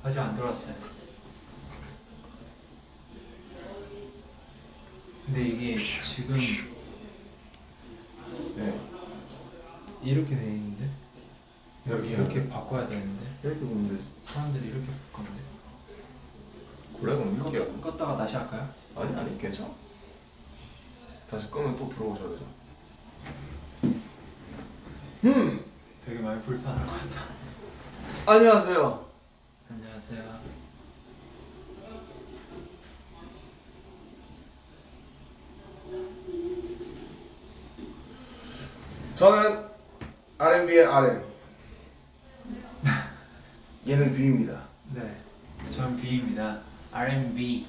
아직 안 들어왔어요. 근데 이게 지금 네. 이렇게 돼 있는데 이렇게 바꿔야 되는데 이렇게 보면 되지. 사람들이 이렇게 바꿨는데 그래 그럼 이렇게. 껐다가 다시 할까요? 아니 괜찮아. 다시 끄면 또 들어오셔야 되죠. 되게 많이 불편할 것 같다. 안녕하세요. 안녕하세요. 저는 R&B의 RM. 얘는 B입니다. 네, 전 B입니다. R&B.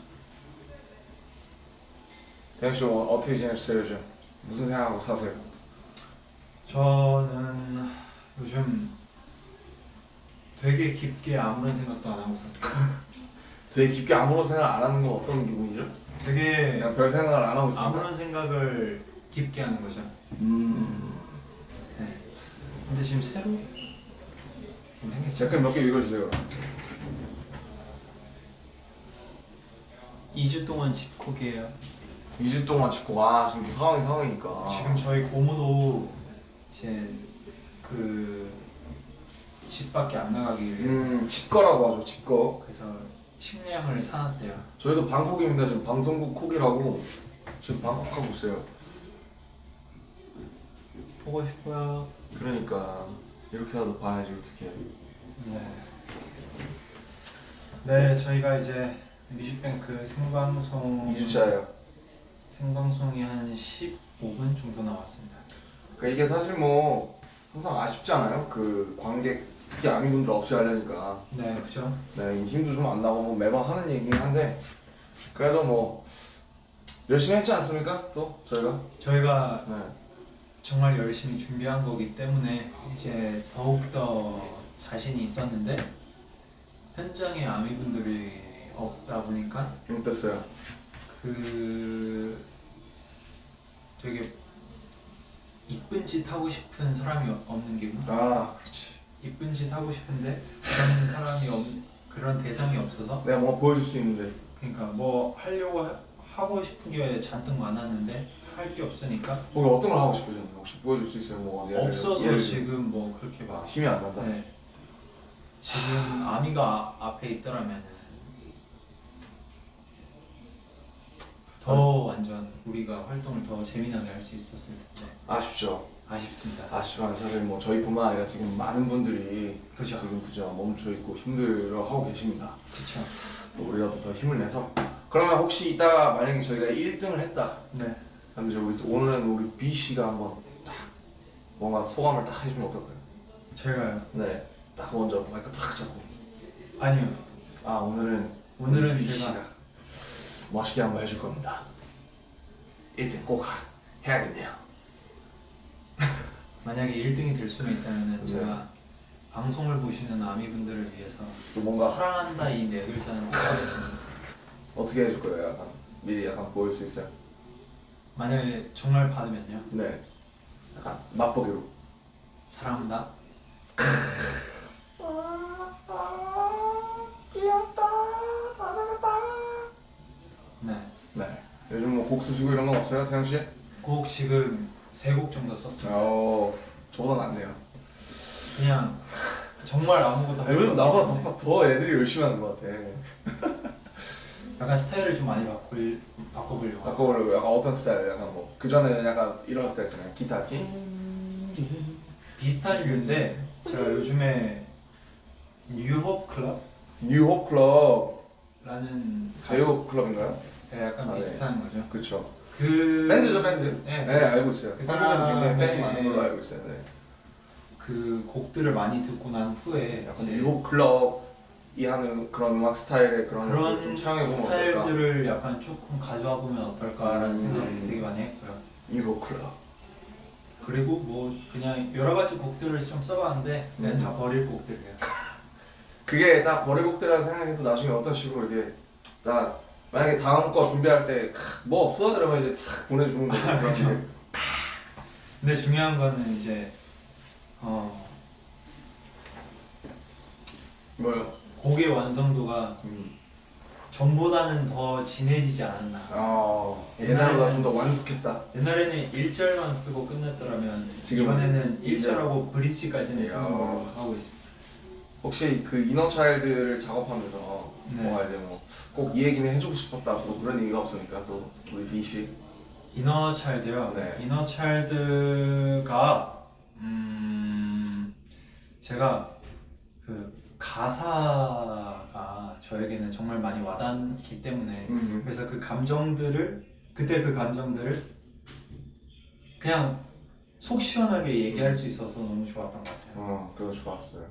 대현씨 어떻게 지내셨어요 요즘? 무슨 생각하고 사세요? 저는 요즘 되게 깊게 아무런 생각도 안 하고 살아요. 되게 깊게 아무런 생각 안 하는 건 어떤 기분이죠? 되게 그냥 별 생각을 안 하고 있습니다. 아무런 생각을 깊게 하는 거죠. 네. 근데 지금 새로 괜찮겠죠? 댓글 몇 개 읽어주세요. 2주 동안 집콕이에요. 2주 동안 짚고 지금 상황이니까. 지금 저희 고모도 이제 그 집밖에 안 나가기 위해서 집거라고 하죠. 집거. 그래서 식량을 사놨대요. 저희도 방콕입니다. 지금 방송국 콕이라고 지금 방콕 하고 있어요. 보고 싶어요. 그러니까 이렇게라도 봐야지 어떻게. 네. 네, 저희가 이제 뮤직뱅크 생방송 2주차예요. 생방송이 한 15분 정도 나왔습니다. 그러니까 이게 사실 뭐 항상 아쉽잖아요. 그 관객 특히 아미분들 없이 하려니까. 네, 그죠? 네, 힘도 좀 안 나고 뭐 매번 하는 얘기긴 한데 그래도 뭐 열심히 했지 않습니까? 또 저희가 네. 정말 열심히 준비한 거기 때문에 이제 더욱더 자신이 있었는데 현장에 아미분들이 없다 보니까 어땠어요? 그 되게 이쁜 짓 하고 싶은 사람이 없는 기분? 그렇지. 이쁜 짓 하고 싶은데 그런 대상이 없어서 내가 뭐 보여줄 수 있는데. 그러니까 뭐 하고 싶은 게 잔뜩 많았는데 할 게 없으니까 혹시 어떤 걸 하고 싶으셨나요? 혹시 보여줄 수 있어요? 뭐 없어서 예를 지금 뭐 그렇게 막 힘이 안 난다. 네. 지금 아미가 앞에 있더라면은 더 완전 우리가 활동을 더 재미나게 할 수 있었을 텐데 아쉽죠. 아쉽습니다. 아쉽지만 사실 뭐 저희뿐만 아니라 지금 많은 분들이 그죠. 지금 멈춰 있고 힘들어하고 계십니다. 그렇죠. 우리라도 더 힘을 내서. 그러면 혹시 이따가 만약에 저희가 1등을 했다. 네. 그럼 이제 오늘은 우리 B 씨가 한번 딱 뭔가 소감을 딱 해주면 어떨까요? 제가요. 네. 딱 먼저 마이크 탁 잡고. 아니요. 오늘은 오늘은 B 제가 씨가 멋있게 한번 해줄 겁니다. 1등 꼭 해야겠네요. 만약에 1등이 될 수만 있다면 네. 제가 방송을 보시는 아미분들을 위해서 또 뭔가 사랑한다 이 네 글자는 꼭 하겠습니다. 어떻게 해줄 거예요? 약간 미리 약간 보여줄 수 있어요? 만약에 정말 받으면요. 네. 약간 맛보기로. 사랑한다. 귀엽다. 잘생겼다. 네. 네. 요즘 뭐 곡 쓰시고 이런 건 없어요, 태영 씨? 곡 지금 3곡 정도 썼습니다. 저보다 낫네요. 그냥 정말 아무것도 할 요즘 거 나보다 없는데 더 애들이 열심히 하는 것 같아. 약간 스타일을 좀 많이 바꿔보려고. 바꿔보려고. 약간 어떤 스타일? 약간 뭐 그전에는 약간 이런 스타일 있잖아요. 기타 찡. 비슷한 류인데 제가 요즘에 뉴홉 클럽라는 뉴홉 클럽. 가수 제이홉 클럽인가요? 네, 약간 네. 비슷한 거죠. 그쵸. 그 밴드죠, 밴드. 네. 네, 알고 있어요. 그 한국에도 굉장히 팬이 사람의- 많은 걸로 알고 있어요. 네. 그 곡들을 많이 듣고 난 후에 약간 이제 뉴홉 클럽이 하는 그런 음악 스타일의 그런 것들 좀 차용해보면 어떨까? 스타일들을 약간 조금 가져와 보면 어떨까라는 생각을 되게 많이 했고요. 뉴홉 클럽. 그리고 뭐 그냥 여러 가지 곡들을 좀 써봤는데 그냥 다 버릴 곡들이에요. 그게 다 버릴 곡들이라 생각해도 나중에 어떤 식으로 이게 다 만약에 다음 거 준비할 때 뭐 없어? 그러면 이제 싹 보내주는 거죠. 그쵸. 근데 중요한 거는 이제 뭐요? 곡의 완성도가 전보다는 더 진해지지 않았나. 옛날보다 좀 더 완숙했다. 옛날에는 1절만 쓰고 끝냈더라면 지금은 이번에는 일절. 1절하고 브릿지까지는 쓰는 이야. 걸로 하고 있습니다. 혹시 그 이너차일드를 작업하면서 네. 뭔가 이제 뭐 꼭 이 얘기는 해주고 싶었다 뭐 그런 얘기가 없으니까 또 우리 B 씨. 이너차일드요. 네. 이너차일드가 제가 그 가사가 저에게는 정말 많이 와닿기 때문에 그래서 그 감정들을 그냥 속 시원하게 얘기할 수 있어서 너무 좋았던 것 같아요. 그거 좋았어요.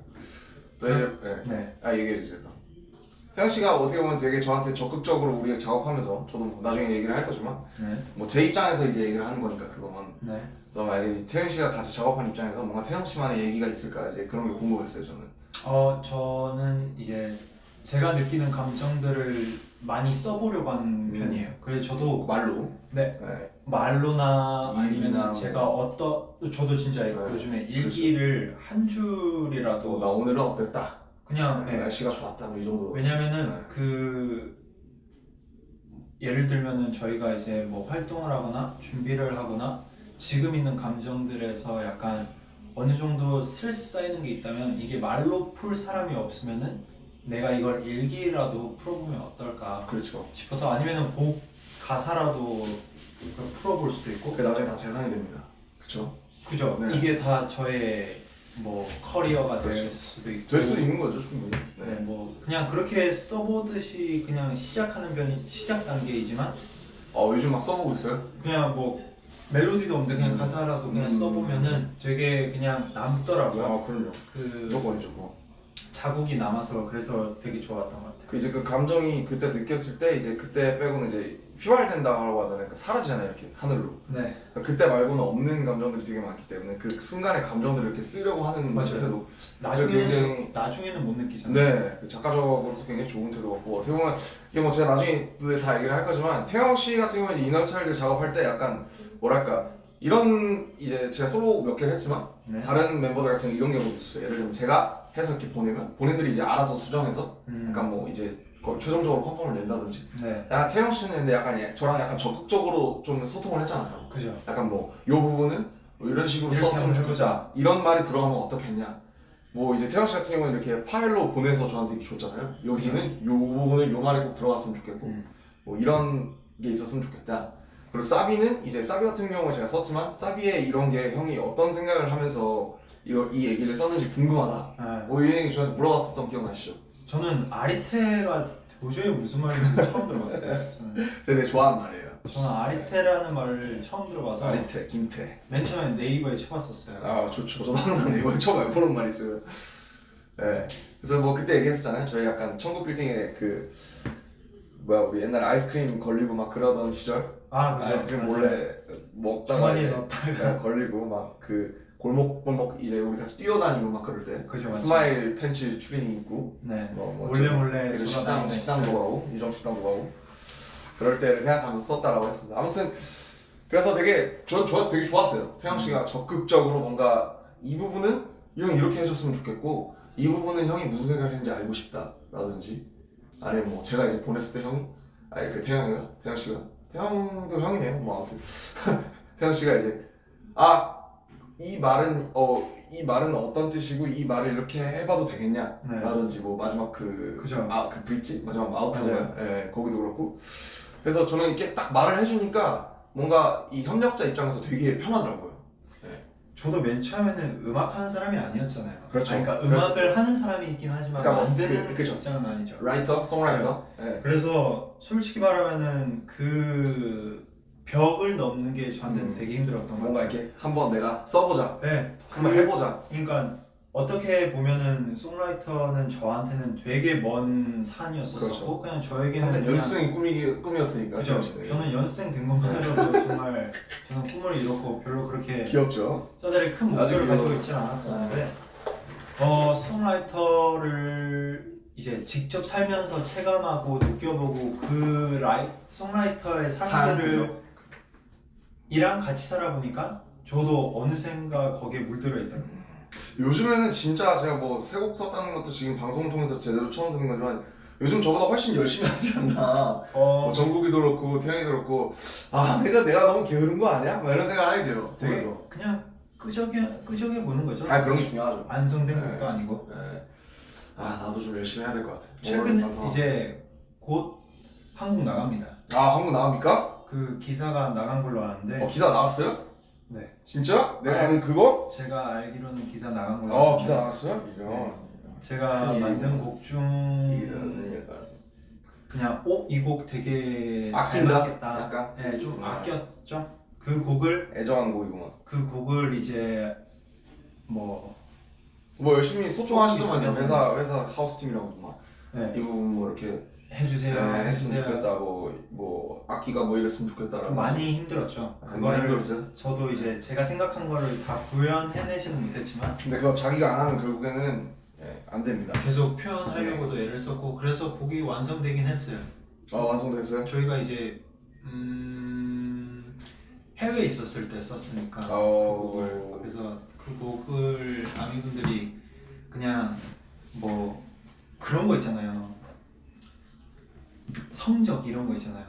또 이제 네. 얘기해 주세요. 태양 씨가 어떻게 보면 되게 저한테 적극적으로 우리가 작업하면서 저도 뭐 나중에 얘기를 할 거지만 네. 뭐 제 입장에서 이제 얘기를 하는 거니까 그거만. 네. 또 만약에 태양 씨가 같이 작업한 입장에서 뭔가 태양 씨만의 얘기가 있을까 이제 그런 게 궁금했어요 저는. 저는 이제 제가 느끼는 감정들을 많이 써보려고 하는 편이에요. 그래서 저도 말로. 네. 네. 말로나 일기나 아니면 제가 저도 진짜 네. 요즘에 일기를 한 줄이라도 나 오늘은 어땠다. 그냥 네. 날씨가 좋았다 뭐 이 정도. 왜냐면은 네. 그 예를 들면은 저희가 이제 뭐 활동을 하거나 준비를 하거나 지금 있는 감정들에서 약간 어느 정도 스트레스 쌓이는 게 있다면 이게 말로 풀 사람이 없으면은 내가 이걸 일기라도 풀어보면 어떨까 그렇죠. 싶어서 아니면은 곡 가사라도 풀어볼 수도 있고 그 나중에 다 재산이 됩니다. 그렇죠. 그죠? 네. 이게 다 저의 뭐 커리어가 될 그렇죠. 수도 있고 될 수도 있는 거죠 충분히. 네, 뭐 그냥 그렇게 써보듯이 그냥 시작하는 시작 단계이지만 요즘 막 써보고 있어요? 그냥 뭐 멜로디도 없는데 그냥 가사라도 그냥 써보면은 되게 그냥 남더라고요. 그럼요. 그 무조건이죠 뭐. 자국이 남아서 그래서 되게 좋았던 것 같아요. 그 이제 그 감정이 그때 느꼈을 때 이제 그때 빼고는 이제 휘발된다고 하잖아요. 그러니까 사라지잖아요 이렇게 하늘로. 네, 그러니까 그때 말고는 없는 감정들이 되게 많기 때문에 그 순간의 감정들을 이렇게 쓰려고 하는 맞아요. 태도. 나중에는 나중에는 못 느끼잖아요. 네, 그 작가적으로서 굉장히 좋은 태도 같고 어떻게 보면 이게 뭐 제가 나중에 다 얘기를 할 거지만 태영 씨 같은 경우는 이너차일드 작업할 때 약간 뭐랄까 이런 이제 제가 솔로 몇 개를 했지만 네. 다른 멤버들 같은 경우 이런 경우도 있었어요. 예를 들면 제가 해서 이렇게 보내면 본인들이 이제 알아서 수정해서 약간 뭐 이제 그걸 최종적으로 컨펌을 낸다든지. 네, 약간 태영 씨는 근데 약간 저랑 약간 적극적으로 좀 소통을 했잖아요. 그죠. 약간 뭐 요 부분은 뭐 이런 식으로 이렇게 썼으면 하면 좋겠다. 이런 말이 들어가면 어떻겠냐. 뭐 이제 태영 씨 같은 경우는 이렇게 파일로 보내서 저한테 이렇게 줬잖아요. 여기는 요 부분은 요 말이 꼭 들어갔으면 좋겠고 뭐 이런 게 있었으면 좋겠다. 그리고 사비는 이제 사비 같은 경우는 제가 썼지만 사비에 이런 게 형이 어떤 생각을 하면서 이 얘기를 썼는지 궁금하다. 네. 뭐 이 얘기 저한테 물어봤었던 기억나시죠? 저는 아리테가 도저히 무슨 말인지 처음 들어봤어요. 제가 되게 좋아하는 말이에요. 저는 아리테라는 말을 처음 들어봐서 아리테, 김태. 맨 처음에 네이버에 쳐봤었어요. 아 좋죠. 저도 항상 네이버에 처음 보는 말이 있어요. 네. 그래서 뭐 그때 얘기했었잖아요. 저희 약간 천국 빌딩에 그 우리 옛날에 아이스크림 걸리고 막 그러던 시절. 아, 그죠. 아이스크림 맞아요. 몰래 먹다가 주머니에 이제 넣다가 걸리고 막 그 골목 이제 우리 같이 뛰어다니고 막 그럴 때 그죠, 맞죠. 스마일 팬츠 추리닝 입고 네. 뭐 몰래 그래서 돌아다니는 식당도 가고 유정 식당도 가고 그럴 때를 생각하면서 썼다라고 했습니다. 아무튼 그래서 되게 저 되게 좋았어요. 태양 씨가 적극적으로 뭔가 이 부분은 형 이렇게 해줬으면 좋겠고 이 부분은 형이 무슨 생각했는지 알고 싶다라든지 아니면 뭐 제가 이제 보냈을 때 형이 그 태양 씨가 태양도 형이네요. 뭐 아무튼 태양 씨가 이제 이 말은 어떤 뜻이고 이 말을 이렇게 해봐도 되겠냐 네. 라든지 뭐 마지막 그 그죠. 브릿지 마지막 마우트가 맞아요. 예 거기도 그렇고 그래서 저는 이렇게 딱 말을 해주니까 뭔가 이 협력자 입장에서 되게 편하더라고요. 저도 맨 처음에는 음악하는 사람이 아니었잖아요. 그렇죠. 그러니까 음악을 하는 사람이 있긴 하지만 그러니까 만드는 그죠. 입장은 아니죠. 라이터, 송라이터. 예. 그래서 솔직히 말하면은 그 벽을 넘는 게 저한테는 되게 힘들었던 것 뭔가 같아요. 이렇게 한번 내가 써보자. 네. 한번 해보자. 그러니까 어떻게 보면은 송라이터는 저한테는 되게 먼 산이었었고 그렇죠. 그냥 저에게는 한때 그냥 연습생이 꿈이었으니까. 그죠. 사실은. 저는 연습생 된 것만 해도 정말 저는 꿈을 이뤘고 별로 그렇게 귀엽죠. 저들의 큰 목표를 아주 가지고 귀여워. 있지는 않았었는데 송라이터를 이제 직접 살면서 체감하고 느껴보고 그 송라이터의 삶들을 이랑 같이 살아보니까 저도 어느샌가 거기에 물들어 있더라고요. 요즘에는 진짜 제가 뭐 새 곡 썼다는 것도 지금 방송을 통해서 제대로 처음 듣는 거지만 요즘 저보다 훨씬 열심히 하지 않나. 뭐 정국이도 그렇고 태양이도 그렇고 아 내가 너무 게으른 거 아니야? 막 이런 생각 하게 돼요. 되게 보면서. 그냥 끄적여 보는 거죠. 아 그런 게 중요하죠. 완성된 네. 곡도 아니고. 네. 아 나도 좀 열심히 해야 될 것 같아. 최근에 방송. 이제 곧 한국 나갑니다. 아 한국 나옵니까? 그 기사가 나간 걸로 아는데. 기사 나왔어요? 네. 진짜? 내가 아는 그거? 제가 알기로는 기사 나간 걸로. 아는데 기사 나왔어요? 이런. 제가 만든 곡 중 그냥 이 곡 되게 잘 아낀다? 맞겠다. 약간? 네, 좀 아꼈죠. 그 곡을 애정하는 곡이구만. 이제 뭐 뭐 열심히 소통하시더만요. 있으면- 회사 하우스팀이라고 막. 네, 이 부분 뭐 이렇게 해주세요. 했으면 해주세요. 좋겠다고 뭐 악기가 뭐 이랬으면 좋겠다라고. 좀 많이 힘들었죠. 많이 힘들었어요? 저도 이제 제가 생각한 거를 다 구현해내지는 못했지만 근데 그거 자기가 안 하면 결국에는 안 됩니다. 계속 표현하려고도 애를 썼고 그래서 곡이 완성되긴 했어요. 완성됐어요? 저희가 이제 해외에 있었을 때 썼으니까 그래서 그 곡을 아미분들이 그냥 뭐 그런 거 있잖아요. 성적 이런 거 있잖아요.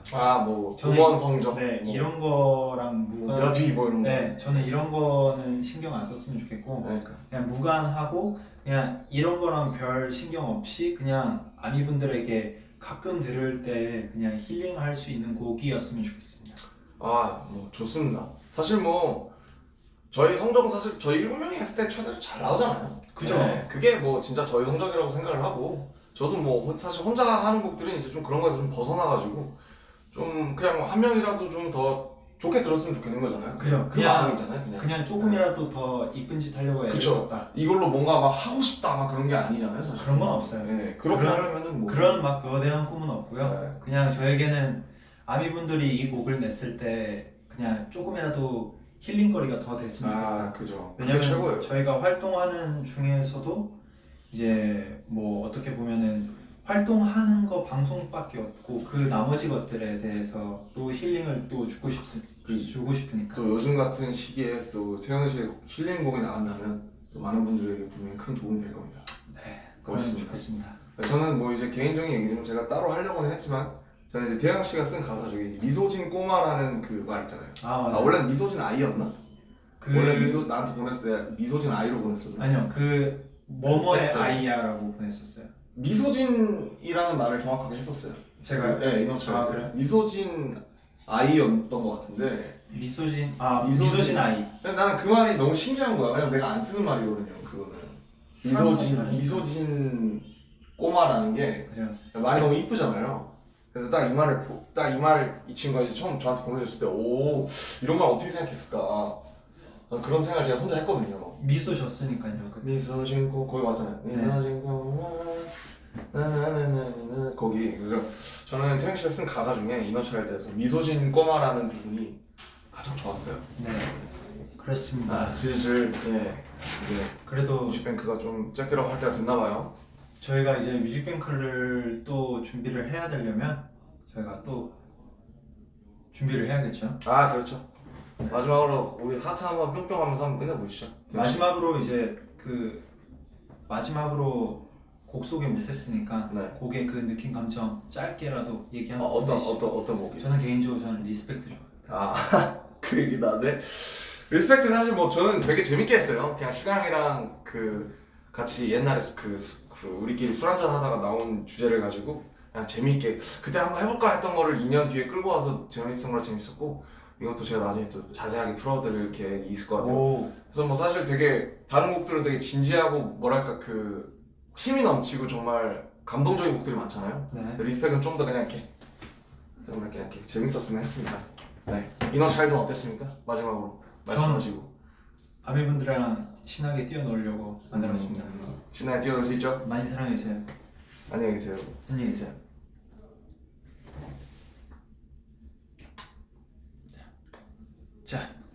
뭐 저는 음원 성적. 네, 뭐 이런 거랑 무관. 몇 위 뭐 이런 거. 네, 저는 이런 거는 신경 안 썼으면 좋겠고 그러니까. 그냥 무관하고 그냥 이런 거랑 별 신경 없이 그냥 아미분들에게 가끔 들을 때 그냥 힐링할 수 있는 곡이었으면 좋겠습니다. 뭐 좋습니다. 사실 뭐 저희 성적은 사실 저희 7명이 했을 때 최대로 잘 나오잖아요. 그죠? 네, 그게 뭐 진짜 저희 성적이라고 생각을 하고 저도 뭐 사실 혼자 하는 곡들은 이제 좀 그런 거에서 좀 벗어나가지고 좀 그냥 한 명이라도 좀 더 좋게 들었으면 좋겠는 거잖아요. 그죠? 그 마음이잖아요. 그냥 조금이라도 더 이쁜 짓 하려고 애를 그쵸. 썼다. 이걸로 뭔가 막 하고 싶다 막 그런 게 아니잖아요. 사실. 그런 건 없어요. 네, 그렇게 그런- 하려면은 뭐 그런 막 거대한 꿈은 없고요. 네. 그냥 저에게는 아미분들이 이 곡을 냈을 때 그냥 조금이라도 힐링거리가 더 됐으면 좋겠다. 그죠. 그게 왜냐면 최고예요. 저희가 활동하는 중에서도 이제 뭐 어떻게 보면은 활동하는 거 방송밖에 없고 그 나머지 것들에 대해서 또 힐링을 또 주고 싶으니까. 또 요즘 같은 시기에 또 태영 씨의 힐링곡이 나간다면 또 많은 분들에게 분명히 큰 도움이 될 겁니다. 네, 그러면 멋있습니다. 좋겠습니다. 저는 뭐 이제 개인적인 얘기지만 제가 따로 하려고는 했지만 저는 이제 태영 씨가 쓴 가사 중에 이제 미소진 꼬마라는 그 말 있잖아요. 맞아요. 원래 미소진 아이였나? 그 원래 나한테 보냈을 때 미소진 아이로 보냈었는데 아니요, 그 뭐뭐의 됐어요. 아이야라고 보냈었어요. 미소진이라는 말을 정확하게 했었어요. 제가요? 네, 이노처럼. 그래요? 미소진 아이였던 것 같은데 미소진 미소진 아이. 근데 나는 그 말이 너무 신기한 거야. 왜냐면 내가 안 쓰는 말이거든요. 그거는 미소진 꼬마라는 게 그죠? 말이 너무 이쁘잖아요. 그래서 딱 이 말을 이 친구가 이제 처음 저한테 보내줬을 때 오 이런 말 어떻게 생각했을까 그런 생각을 제가 혼자 했거든요. 미소 졌으니까요. 미소진 꼬 거기 맞잖아요. 미소진 꼬마 나나나나나 거기 그래서 저는 태영 씨가 쓴 가사 중에 이너차일드에서 미소진 꼬마라는 부분이 가장 좋았어요. 네, 그렇습니다. 슬슬 이제 그래도 뮤직뱅크가 좀 째끼라고 할 때가 됐나봐요. 저희가 이제 뮤직뱅크를 또 준비를 해야 되려면 저희가 또 준비를 해야겠죠. 그렇죠. 마지막으로 우리 하트 한번 뿅뿅 하면서 한번 끝내보시죠. 마지막으로 이제 마지막으로 곡 소개 못했으니까 네. 곡의 그 느낀 감정 짧게라도 얘기하면 어떤 곡이죠? 저는 개인적으로 리스펙트 좋아해요. 그 얘기 나네. 리스펙트 사실 뭐 저는 되게 재밌게 했어요. 그냥 슈강이랑 같이 옛날에 그 우리끼리 술 한잔 하다가 나온 주제를 가지고 그냥 재밌게 그때 한번 해볼까 했던 거를 2년 뒤에 끌고 와서 재밌었던 걸 재밌었고 이것도 제가 나중에 또 자세하게 풀어드릴 계획이 있을 것 같아요. 그래서 뭐 사실 되게 다른 곡들은 되게 진지하고 뭐랄까 그 힘이 넘치고 정말 감동적인 곡들이 많잖아요. 네. 리스펙은 좀 더 그냥 이렇게 재밌었으면 했습니다. 네. 이너차일드는 어땠습니까? 마지막으로 말씀하시고. 아미분들이랑 신나게 뛰어놀려고 만들었습니다. 신나게 뛰어놀 수 있죠? 많이 사랑해주세요. 안녕히 계세요. 안녕히 계세요. 자.